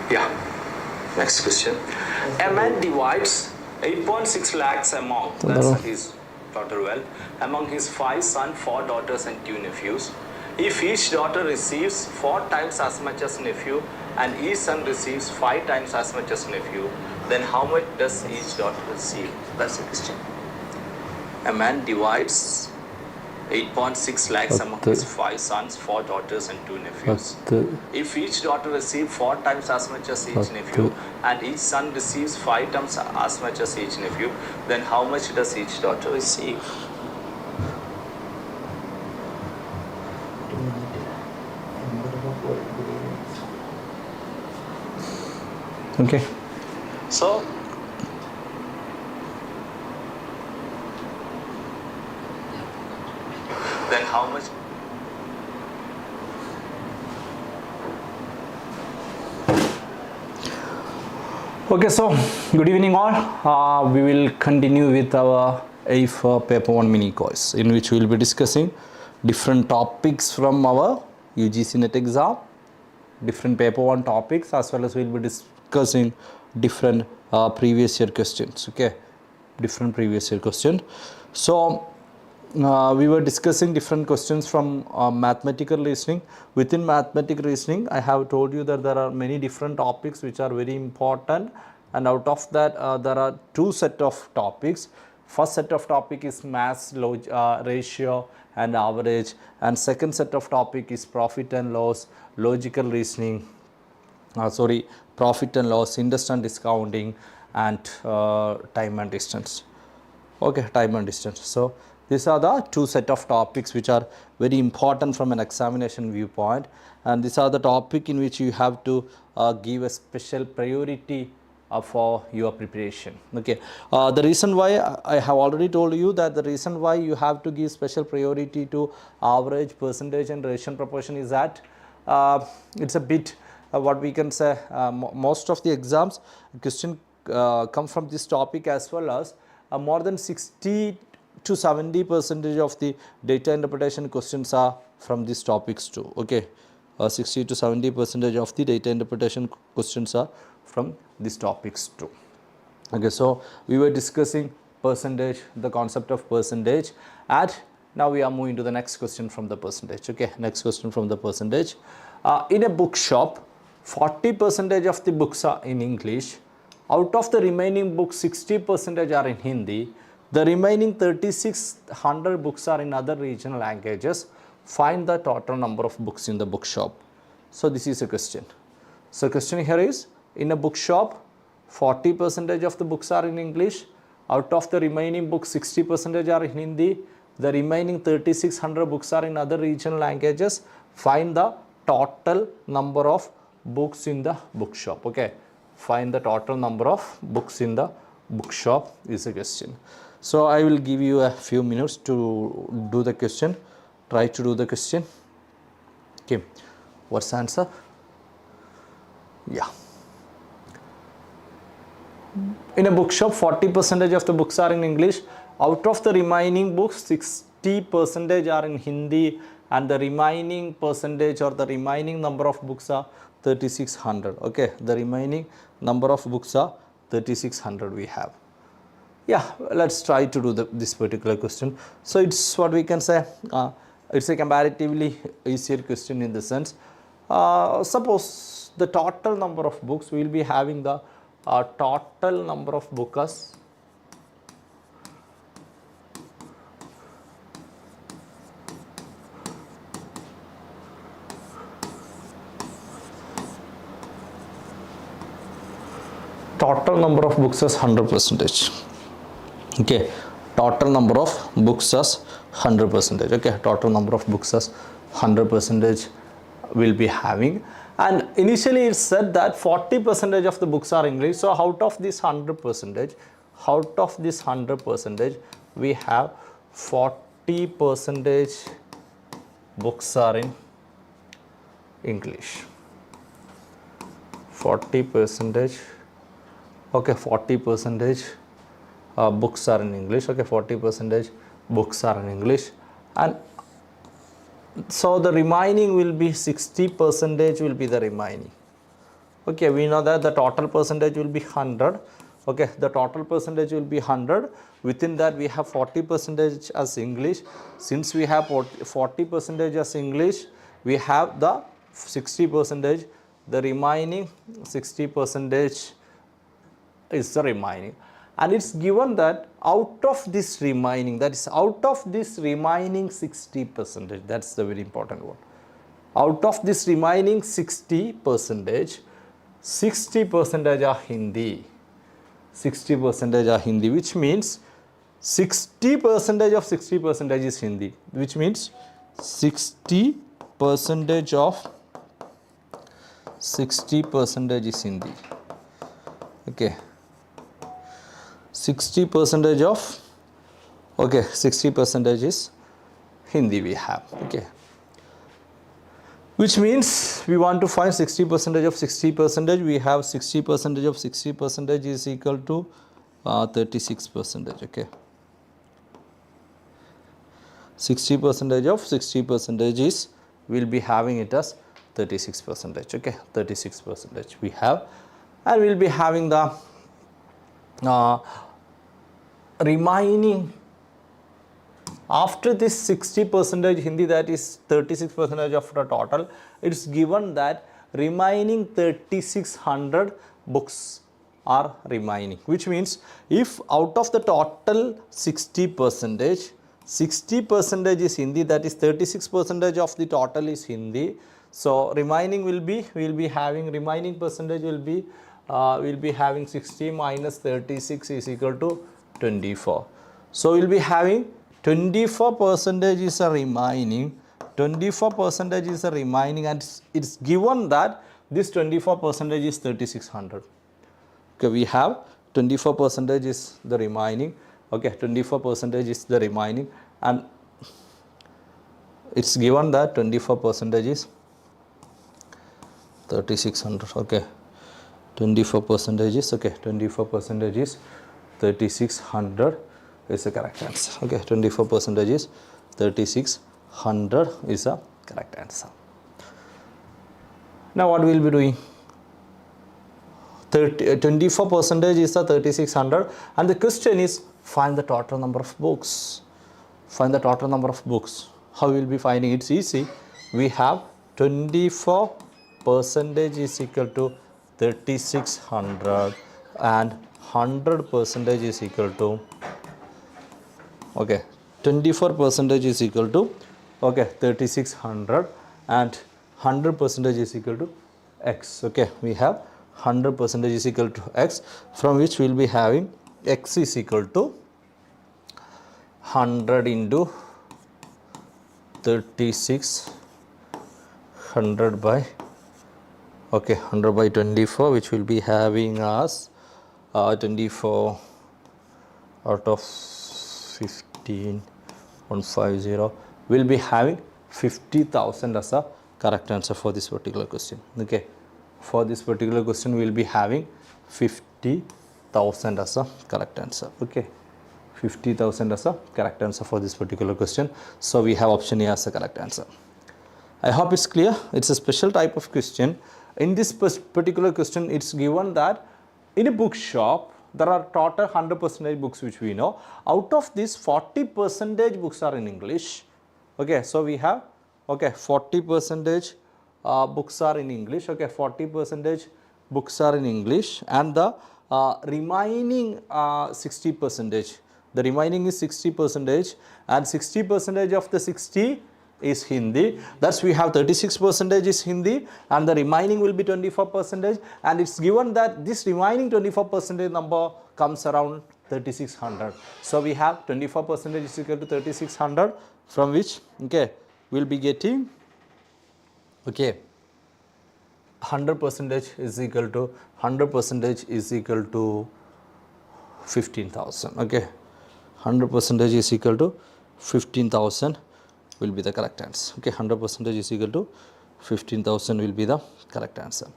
Yeah. Next question. A man divides 8.6 lakhs among his total wealth among his 5 sons, 4 daughters, and 2 nephews. If each daughter receives 4 times as much as nephew and each son receives 5 times as much as nephew, then how much does each daughter receive? That's the question. A man divides 8.6 lakhs among his 5 sons, 4 daughters, and 2 nephews. If each daughter receives 4 times as much as each nephew and each son receives 5 times as much as each nephew, then how much does each daughter receive? Okay. So, then how much? Okay, so good evening all. We will continue with our Aifer paper 1 mini course, in which we will be discussing different topics from our UGC NET exam, different paper 1 topics, as well as we will be discussing different previous year questions. Okay, different previous year questions. So we were discussing different questions from mathematical reasoning. Within mathematical reasoning, I have told you that there are many different topics which are very important, and out of that there are 2 set of topics. First set of topic is mass, ratio and average, and second set of topic is profit and loss, logical reasoning, profit and loss, interest and discounting, and time and distance. Okay, time and distance. So these are the 2 set of topics which are very important from an examination viewpoint, and these are the topic in which you have to give a special priority for your preparation. Okay, the reason why I have already told you that the reason why you have to give special priority to average, percentage and ratio proportion is that it's a bit what we can say, most of the exams question come from this topic, as well as more than 60 to 70% of the data interpretation questions are from these topics too. Okay, 60 to 70% of the data interpretation questions are from these topics too. Okay, so we were discussing percentage, the concept of percentage, and now we are moving to the next question from the percentage. Okay, next question from the percentage. In a bookshop, 40% of the books are in English. Out of the remaining books, 60% are in Hindi. The remaining 3600 books are in other regional languages. Find the total number of books in the bookshop. So this is a question. So question here is, in a bookshop, 40% of the books are in English. Out of the remaining books, 60% are in Hindi. The remaining 3600 books are in other regional languages. Find the total number of books in the bookshop. Okay, find the total number of books in the bookshop is a question. So I will give you a few minutes to do the question. Try to do the question. Okay, what's the answer? Yeah. In a bookshop, 40% of the books are in English. Out of the remaining books, 60% are in Hindi, and the remaining percentage or the remaining number of books are 3600. Okay, the remaining number of books are 3600 we have. Yeah, let's try to do this particular question. So it's what we can say, it's a comparatively easier question in the sense, suppose the total number of books, we will be having the total number of books . Total number of books is 100%. Okay, total number of books is 100%. Okay, total number of books is 100% will be having, and initially it said that 40% of the books are English. So out of this 100%, we have 40% books are in English. 40%. Okay, 40% books are in English. Okay, 40% books are in English, and So the remaining will be 60% will be the remaining. Okay, we know that the total percentage will be 100. Okay, the total percentage will be 100. Within that we have 40% as English. Since we have 40% as English, we have the 60%. The remaining 60% is the remaining, and it's given that out of this remaining, that is out of this remaining 60%, that's the very important one. Out of this remaining 60%, 60% are Hindi. 60% are Hindi, which means 60% of 60% is Hindi, which means 60% of 60% is Hindi. Okay. 60% of, okay, 60% is Hindi we have. Okay. Which means we want to find 60% of 60%. We have 60% of 60% is equal to 36%. Okay. 60% of 60% is, we'll be having it as 36%. Okay. 36% we have, and we'll be having the remaining after this 60% Hindi, that is 36% of the total. It's given that remaining 3600 books are remaining, which means if out of the total 60%, 60% is Hindi, that is 36% of the total is Hindi. So remaining will be, we'll be having remaining percentage will be we'll be having 60 minus 36 is equal to 24. So we'll be having 24% is a remaining, 24% is a remaining, and it's given that this 24% is 3600. Okay, we have 24% is the remaining. Okay, 24% is the remaining, and it's given that 24% is 3600. Okay, 24% is, okay, 24% is 3600 is the correct answer. Okay, 24% is 3600 is a correct answer. Now what we will be doing? 24% is the 3600, and the question is find the total number of books. Find the total number of books. How we will be finding? It's easy. We have 24% is equal to 3600 and 100% is equal to, okay, 24% is equal to, okay, 3600 and 100% is equal to x. Okay, we have 100% is equal to x, from which we will be having x is equal to 100 into 3600 by, okay, 100 by 24, which will be having as 24 out of 15,150 will be having 50,000 as a correct answer for this particular question. Okay, for this particular question we will be having 50,000 as a correct answer. Okay, 50,000 as a correct answer for this particular question. So we have option A as the correct answer. I hope it's clear. It's a special type of question. In this particular question, it's given that in a bookshop there are total 100% books which we know. Out of this, 40% books are in English. Okay, so we have, okay, 40% books are in English. Okay, 40% books are in English, and the remaining 60%, the remaining is 60%, and 60% of the 60 is Hindi. Thus we have 36% is Hindi, and the remaining will be 24%, and it's given that this remaining 24% number comes around 3600. So we have 24% is equal to 3600, from which, okay, we'll be getting, okay, 100% is equal to 100% is equal to 15,000. Okay, 100% is equal to 15,000 will be the correct answer. Okay, 100% is equal to 15,000 will be the correct answer.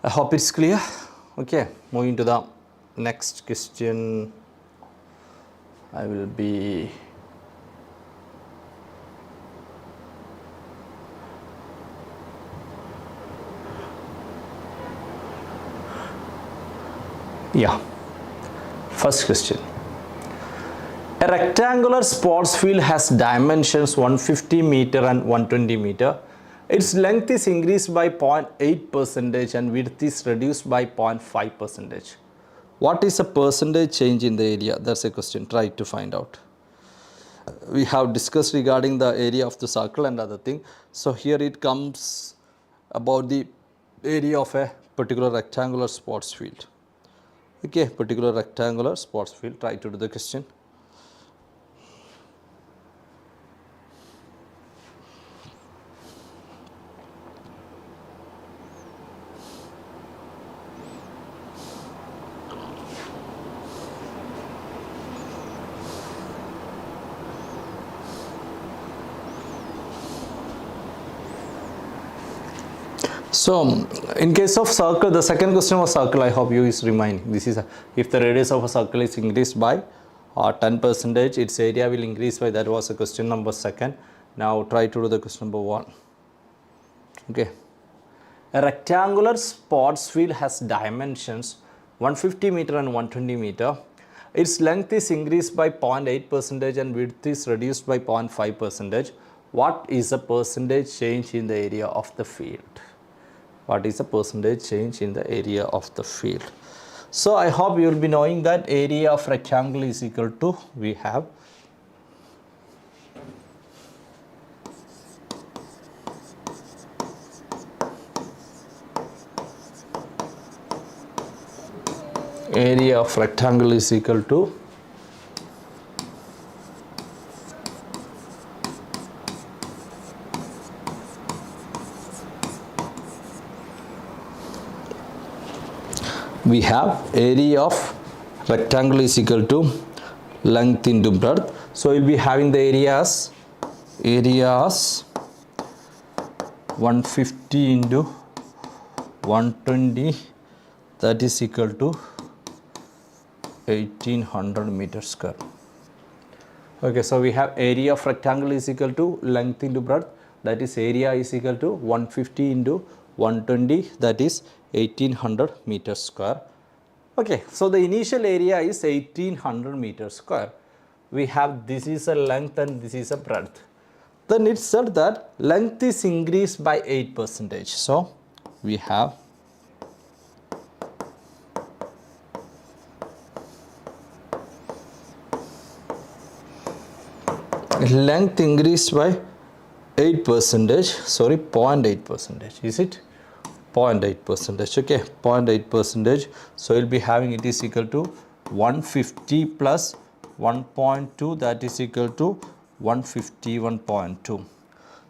I hope it's clear. Okay, moving to the next question. I will be Yeah. First question. A rectangular sports field has dimensions 150 meter and 120 meter. Its length is increased by 0.8 percentage and width is reduced by 0.5 percentage. What is a percentage change in the area? That's a question. Try to find out. We have discussed regarding the area of the circle and other thing. So here it comes about the area of a particular rectangular sports field. Okay, particular rectangular sports field. Try to do the question. So in case of circle, the second question was circle. I hope you is reminding. This is if the radius of a circle is increased by 10 percentage, its area will increase by. That was a question number second. Now try to do the question number 1. Okay, a rectangular sports field has dimensions 150 meter and 120 meter. Its length is increased by 0.8 percentage and width is reduced by 0.5 percentage. What is the percentage change in the area of the field? What is the percentage change in the area of the field? So I hope you will be knowing that area of rectangle is equal to, we have area of rectangle is equal to we have area of rectangle is equal to length into breadth. So we'll be having the areas 150 into 120, that is equal to 1800 meters square. Okay, so we have area of rectangle is equal to length into breadth, that is area is equal to 150 into 120, that is 1800 meters square. Okay, so the initial area is 1800 meters square. We have this is a length and this is a breadth. Then it said that length is increased by 8 percentage. So we have length increased by 8 percentage, sorry, 0.8 percentage. Is it 0.8 percentage? Okay, 0.8 percentage. So we'll be having it is equal to 150 plus 1.2, that is equal to 151.2.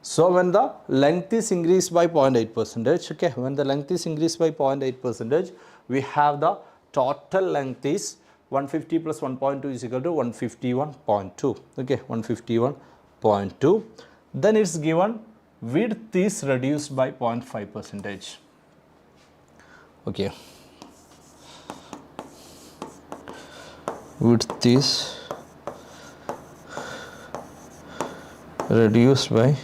So when the length is increased by 0.8 percentage, okay, when the length is increased by 0.8 percentage, we have the total length is 150 plus 1.2 is equal to 151.2. Okay, 151.2. Then it's given width is reduced by 0.5 percentage. Okay, width is reduced by,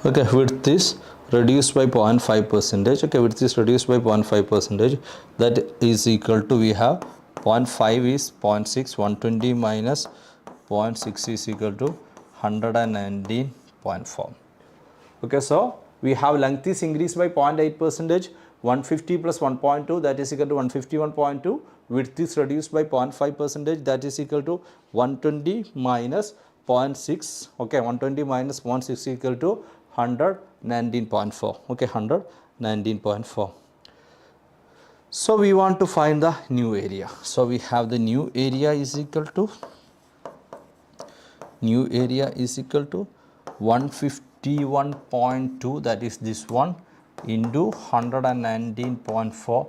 okay, width is reduced by 0.5 percentage. Okay, width is reduced by 0.5 percentage, that is equal to, we have 0.5 is 0.6, 120 minus 0.6 is equal to 119.4. Okay, so we have length is increased by 0.8 percentage, 150 plus 1.2, that is equal to 151.2, width is reduced by 0.5 percentage, that is equal to 120 minus 0.6, okay, 120 minus 0.6 is equal to 119.4, okay, 119.4. So we want to find the new area. So we have the new area is equal to 151.2, that is this one, into 119.4.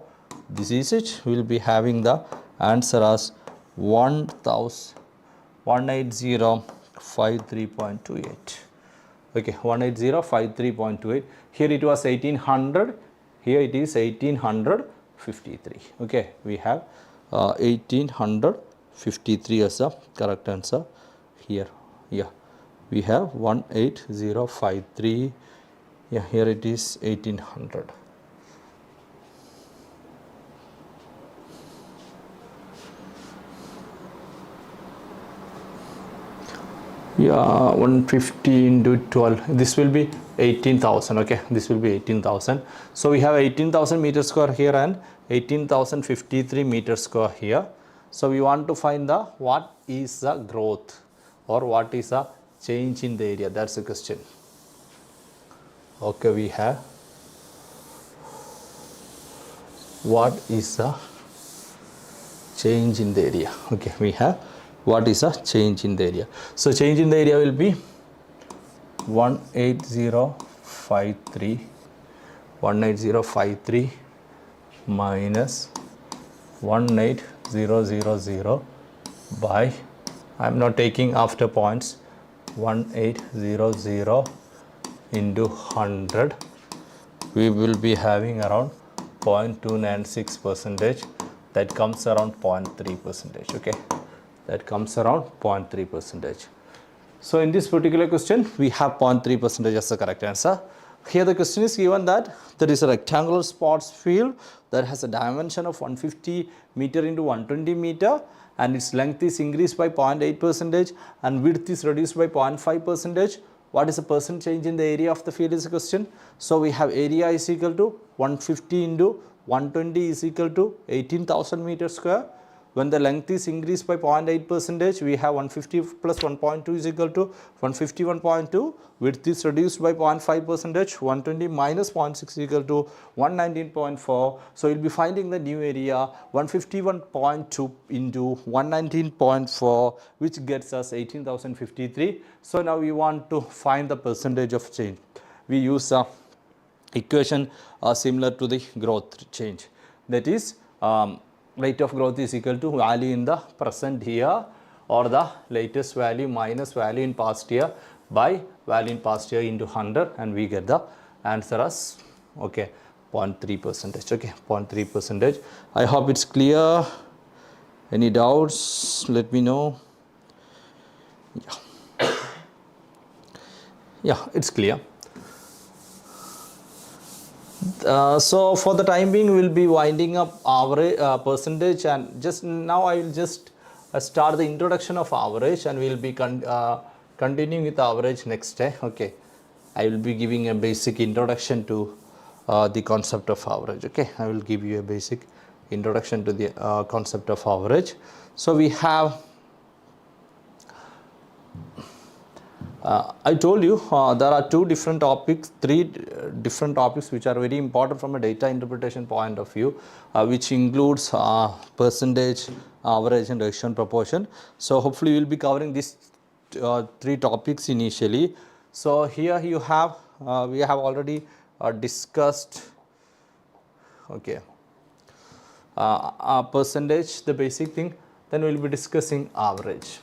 This is it. We will be having the answer as 18053.28. Okay, 18053.28. Here it was 1800. Here it is 1853. Okay, we have 1853 as a correct answer here. Yeah, we have 18053. Yeah, here it is 1800. Yeah, 150 into 12, this will be 18,000. Okay, this will be 18,000. So we have 18,000 meter square here and 18,053 meter square here. So we want to find the what is the growth or what is the change in the area. That's the question. Okay, we have what is the change in the area. Okay, we have what is the change in the area. So change in the area will be 18053 minus 18000 by, I am not taking after points, 1800 into 100. We will be having around 0.296 percentage. That comes around 0.3 percentage. Okay, that comes around 0.3 percentage. So in this particular question, we have 0.3 percentage as the correct answer. Here the question is given that there is a rectangular sports field that has a dimension of 150 meter into 120 meter and its length is increased by 0.8 percentage and width is reduced by 0.5 percentage. What is the percent change in the area of the field is the question. So we have area is equal to 150 into 120 is equal to 18,000 meter square. When the length is increased by 0.8 percentage, we have 150 plus 1.2 is equal to 151.2. Width is reduced by 0.5 percentage. 120 minus 0.6 is equal to 119.4. So we'll be finding the new area 151.2 into 119.4, which gets us 18,053. So now we want to find the percentage of change. We use a equation similar to the growth change, that is rate of growth is equal to value in the present year or the latest value minus value in past year by value in past year into 100, and we get the answer as, okay, 0.3 percentage. Okay, 0.3 percentage. I hope it's clear. Any doubts, let me know. Yeah, it's clear. So for the time being, we will be winding up average percentage, and just now I will just start the introduction of average, and we will be continuing with average next day. Okay, I will be giving a basic introduction to the concept of average. Okay, I will give you a basic introduction to the concept of average. So we have I told you there are three different topics which are very important from a data interpretation point of view, which includes percentage, average and ratio and proportion. So hopefully we will be covering these three topics initially. So here you have we have already discussed, okay, percentage, the basic thing. Then we will be discussing average.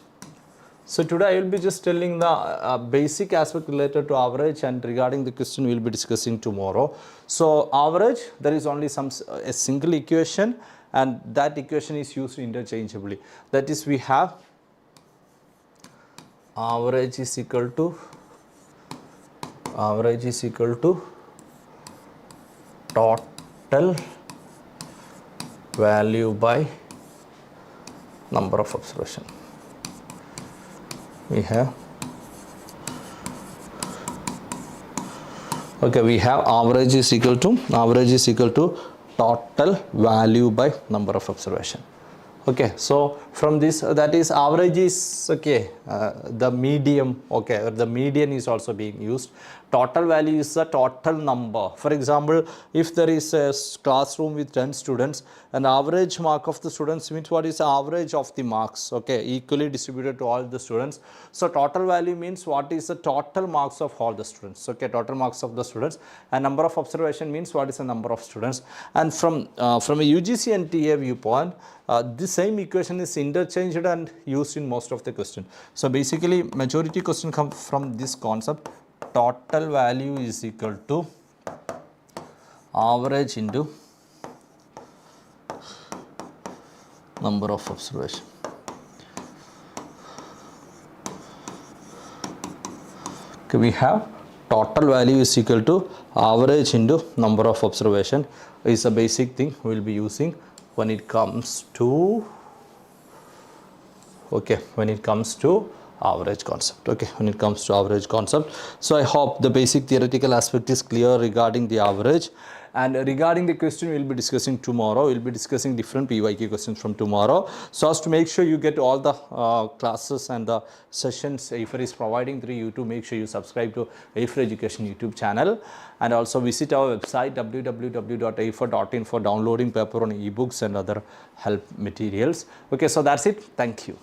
So today I will be just telling the basic aspect related to average, and regarding the question we will be discussing tomorrow. So average, there is only a single equation, and that equation is used interchangeably. That is, we have average is equal to total value by number of observation. We have, okay, we have average is equal to total value by number of observation. Okay, so from this, that is average is, okay, the medium, okay, or the median is also being used. Total value is the total number. For example, if there is a classroom with 10 students, an average mark of the students means what is the average of the marks, okay, equally distributed to all the students. So total value means what is the total marks of all the students, okay, total marks of the students, and number of observation means what is the number of students. And from a UGC NTA viewpoint, this same equation is interchanged and used in most of the question. So basically majority question come from this concept: total value is equal to average into number of observation. Okay, we have total value is equal to average into number of observation is a basic thing we will be using when it comes to, okay, when it comes to average concept. Okay, when it comes to average concept. So I hope the basic theoretical aspect is clear regarding the average. And regarding the question we'll be discussing tomorrow, we'll be discussing different PYQ questions from tomorrow. So as to make sure you get all the classes and the sessions Aifer is providing through YouTube, make sure you subscribe to Aifer Education YouTube channel, and also visit our website www.aifer.in for downloading paper on ebooks and other help materials. Okay, so that's it. Thank you.